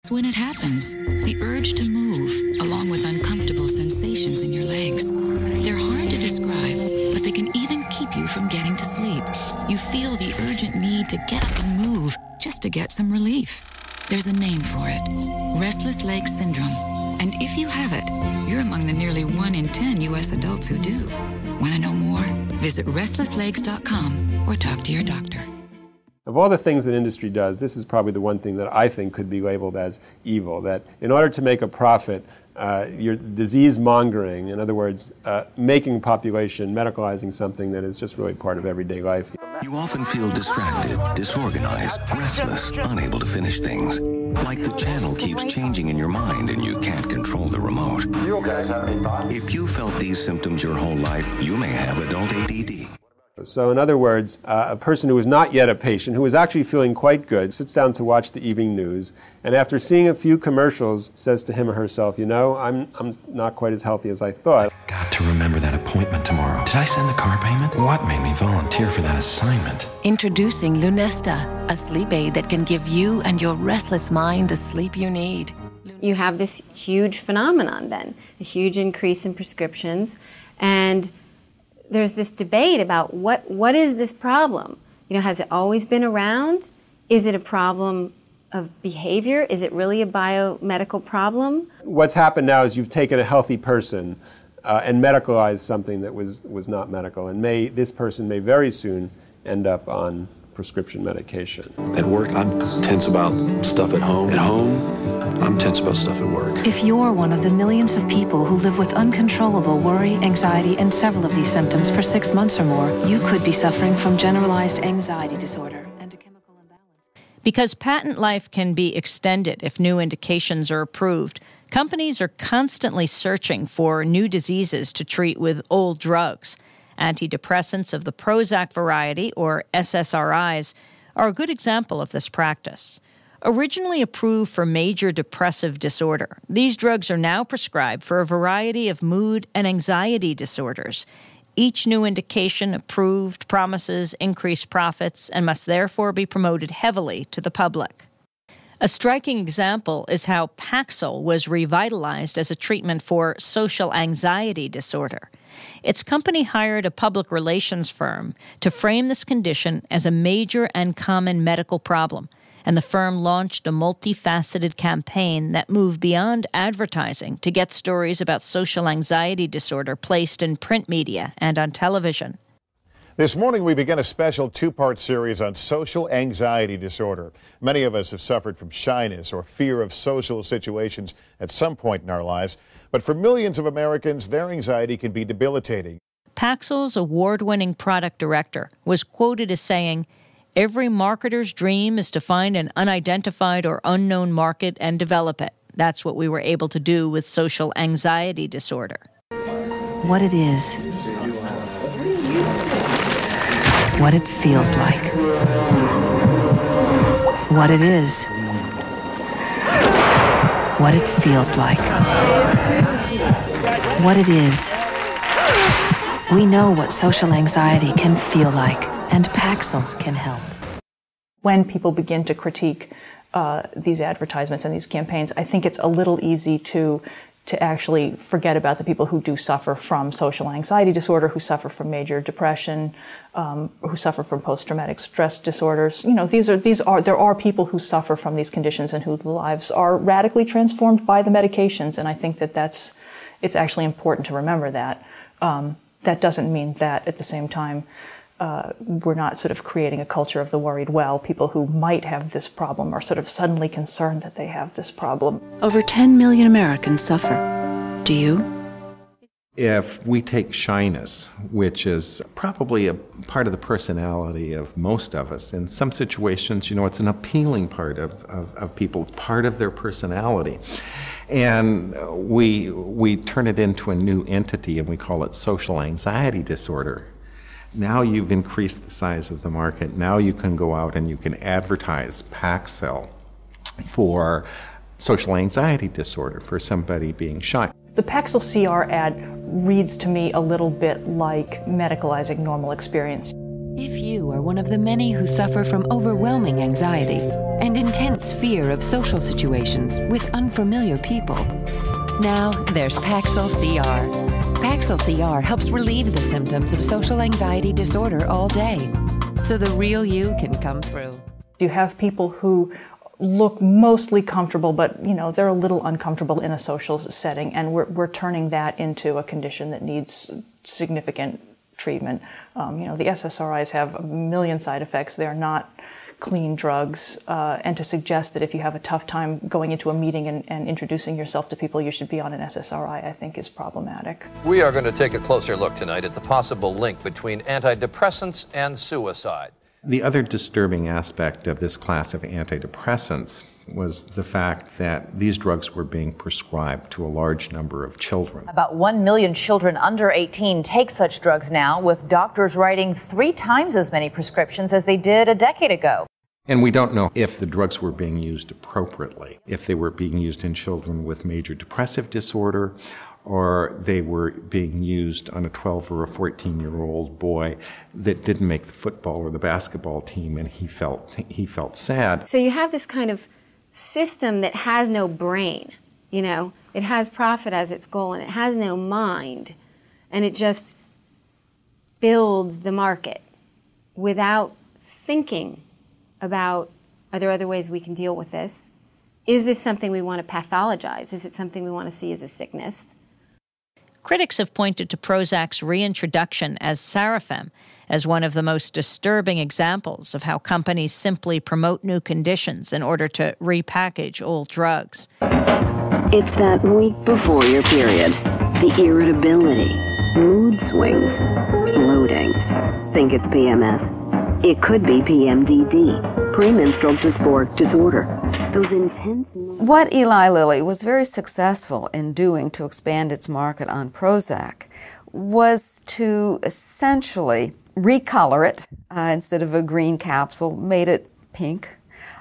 When it happens, the urge to move, along with uncomfortable sensations in your legs. They're hard to describe, but they can even keep you from getting to sleep. You feel the urgent need to get up and move, just to get some relief. There's a name for it, restless leg syndrome. And if you have it, you're among the nearly 1 in 10 U.S. adults who do. Want to know more? Visit restlesslegs.com or talk to your doctor. Of all the things that industry does, this is probably the one thing that I think could be labeled as evil, that in order to make a profit, you're disease mongering, in other words, making population, medicalizing something that is just really part of everyday life. You often feel distracted, disorganized, restless, unable to finish things. Like the channel keeps changing in your mind and you can't control the remote. You guys have any thoughts? If you felt these symptoms your whole life, you may have adult ADD. So in other words, a person who is not yet a patient, who is actually feeling quite good, sits down to watch the evening news, and after seeing a few commercials, says to him or herself, you know, I'm not quite as healthy as I thought. I've got to remember that appointment tomorrow. Did I send the car payment? What made me volunteer for that assignment? Introducing Lunesta, a sleep aid that can give you and your restless mind the sleep you need. You have this huge phenomenon then, a huge increase in prescriptions, and there's this debate about what is this problem? You know, has it always been around? Is it a problem of behavior? Is it really a biomedical problem? What's happened now is you've taken a healthy person and medicalized something that was not medical, and this person may very soon end up on prescription medication. At work, I'm tense about stuff at home. At home, I'm tense about stuff at work. If you're one of the millions of people who live with uncontrollable worry, anxiety, and several of these symptoms for 6 months or more, you could be suffering from generalized anxiety disorder and a chemical imbalance. Because patent life can be extended if new indications are approved, companies are constantly searching for new diseases to treat with old drugs. Antidepressants of the Prozac variety, or SSRIs, are a good example of this practice. Originally approved for major depressive disorder, these drugs are now prescribed for a variety of mood and anxiety disorders. Each new indication approved promises increased profits and must therefore be promoted heavily to the public. A striking example is how Paxil was revitalized as a treatment for social anxiety disorder. Its company hired a public relations firm to frame this condition as a major and common medical problem, and the firm launched a multifaceted campaign that moved beyond advertising to get stories about social anxiety disorder placed in print media and on television. This morning, we begin a special two-part series on social anxiety disorder. Many of us have suffered from shyness or fear of social situations at some point in our lives. But for millions of Americans, their anxiety can be debilitating. Paxil's award-winning product director was quoted as saying, "Every marketer's dream is to find an unidentified or unknown market and develop it. That's what we were able to do with social anxiety disorder." What it is. What it feels like. What it is. What it feels like. What it is. We know what social anxiety can feel like, and Paxil can help. When people begin to critique these advertisements and these campaigns, I think it's a little easy to actually forget about the people who do suffer from social anxiety disorder, who suffer from major depression, who suffer from post-traumatic stress disorders. You know, there are people who suffer from these conditions and whose lives are radically transformed by the medications. And I think that it's actually important to remember that. That doesn't mean that at the same time we're not sort of creating a culture of the worried well. People who might have this problem are sort of suddenly concerned that they have this problem. Over 10 million Americans suffer. Do you? If we take shyness, which is probably a part of the personality of most of us, in some situations, you know, it's an appealing part of people. It's part of their personality. And we turn it into a new entity and we call it social anxiety disorder. Now you've increased the size of the market. Now you can go out and you can advertise Paxil for social anxiety disorder, for somebody being shy. The Paxil CR ad reads to me a little bit like medicalizing normal experience. If you are one of the many who suffer from overwhelming anxiety, and intense fear of social situations with unfamiliar people. Now there's Paxil CR. Paxil CR helps relieve the symptoms of social anxiety disorder all day, so the real you can come through. You have people who look mostly comfortable, but they're a little uncomfortable in a social setting, and we're turning that into a condition that needs significant treatment. The SSRIs have a million side effects. They're not clean drugs, and to suggest that if you have a tough time going into a meeting and introducing yourself to people, you should be on an SSRI, I think is problematic. We are going to take a closer look tonight at the possible link between antidepressants and suicide. The other disturbing aspect of this class of antidepressants was the fact that these drugs were being prescribed to a large number of children. About 1 million children under 18 take such drugs now, with doctors writing 3 times as many prescriptions as they did a decade ago. And we don't know if the drugs were being used appropriately, if they were being used in children with major depressive disorder, or they were being used on a 12 or a 14-year-old boy that didn't make the football or the basketball team, and he felt sad. So you have this kind of system that has no brain, it has profit as its goal, and it has no mind, and it just builds the market without thinking about, are there other ways we can deal with this? Is this something we want to pathologize? Is it something we want to see as a sickness? Critics have pointed to Prozac's reintroduction as Sarafem as one of the most disturbing examples of how companies simply promote new conditions in order to repackage old drugs. It's that week before your period. The irritability, mood swings, bloating. Think it's PMS. It could be PMDD, premenstrual dysphoric disorder. Those intense... What Eli Lilly was very successful in doing to expand its market on Prozac was to essentially recolor it. Instead of a green capsule, made it pink,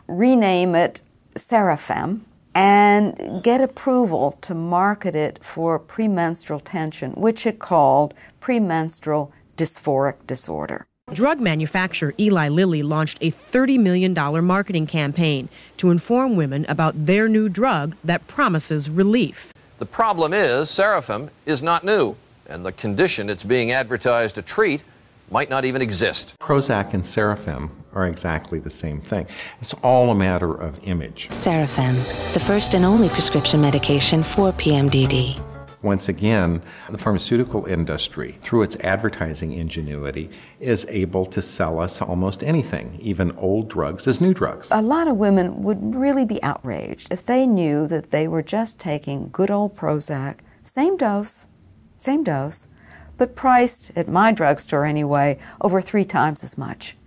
rename it Sarafem, and get approval to market it for premenstrual tension, which it called premenstrual dysphoric disorder. Drug manufacturer Eli Lilly launched a $30 million marketing campaign to inform women about their new drug that promises relief. The problem is Sarafem is not new, and the condition it's being advertised to treat might not even exist. Prozac and Sarafem are exactly the same thing. It's all a matter of image. Sarafem, the first and only prescription medication for PMDD. Once again, the pharmaceutical industry, through its advertising ingenuity, is able to sell us almost anything, even old drugs as new drugs. A lot of women would really be outraged if they knew that they were just taking good old Prozac, same dose, but priced, at my drugstore anyway, over 3 times as much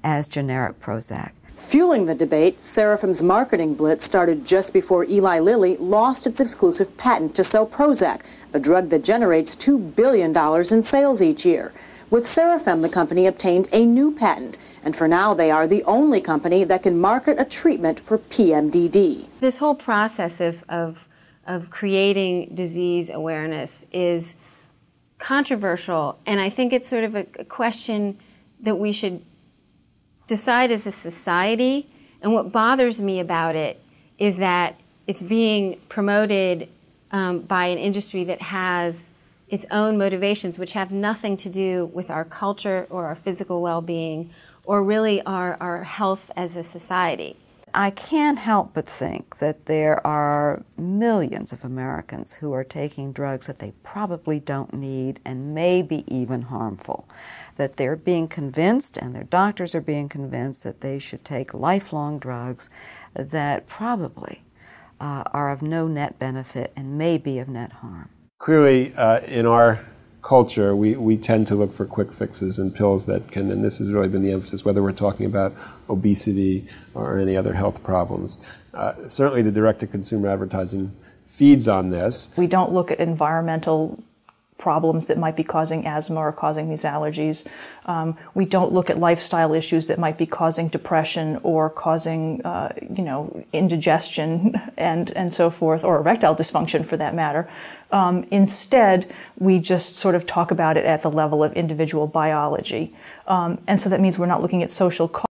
as generic Prozac. Fueling the debate, Sarafem's marketing blitz started just before Eli Lilly lost its exclusive patent to sell Prozac, a drug that generates $2 billion in sales each year. With Sarafem, the company obtained a new patent, and for now they are the only company that can market a treatment for PMDD. This whole process of creating disease awareness is controversial, and I think it's sort of a question that we should decide as a society. And what bothers me about it is that it's being promoted by an industry that has its own motivations, which have nothing to do with our culture or our physical well-being or really our health as a society. I can't help but think that there are millions of Americans who are taking drugs that they probably don't need and may be even harmful. That they're being convinced, and their doctors are being convinced, that they should take lifelong drugs that probably are of no net benefit and may be of net harm. Clearly, in our culture, we tend to look for quick fixes and pills that can, and this has really been the emphasis, whether we're talking about obesity or any other health problems. Certainly the direct-to-consumer advertising feeds on this. We don't look at environmental problems that might be causing asthma or causing these allergies. We don't look at lifestyle issues that might be causing depression or causing, indigestion and so forth, or erectile dysfunction for that matter. Instead, we just sort of talk about it at the level of individual biology. And so that means we're not looking at social causes.